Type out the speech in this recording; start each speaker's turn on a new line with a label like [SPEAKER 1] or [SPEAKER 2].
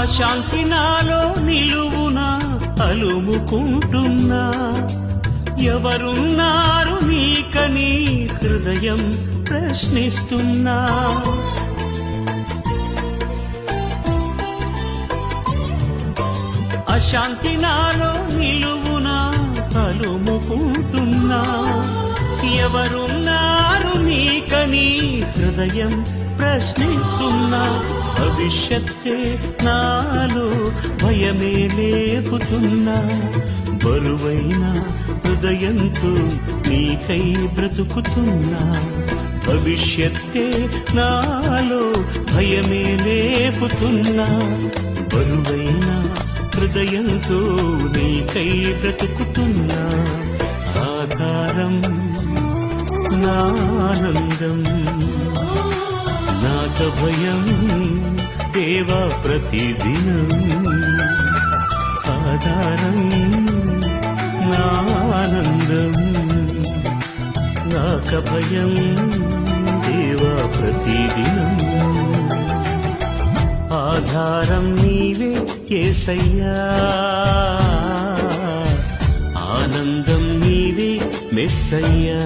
[SPEAKER 1] అశాంతి నాలో నిలువునా అలుముకుంటున్నా, ఎవరున్నారు నీకని హృదయం ప్రశ్నిస్తున్నా. అశాంతి నాలో నిలువునా అలుముకుంటున్నా, ఎవరున్నారు నీకని హృదయం ప్రశ్నిస్తున్నా. భవిష్యత్తే నాలో భయమే లేపుతున్నా, బరువైన హృదయంతో నీకై బ్రతుకుతున్నా. భవిష్యత్తే నాలో భయమే లేపుతున్నా, బరువైన హృదయంతో నీకై బ్రతుకుతున్నా. ఆధారం నా ఆనందం, నాక భయం దేవా ప్రతిదినం. ఆధారం నా ఆనందం, నాక భయం దేవా ప్రతిదినం. ఆధారం నీవే యేసయ్యా, ఆనందం నీవే మెస్సయ్యా.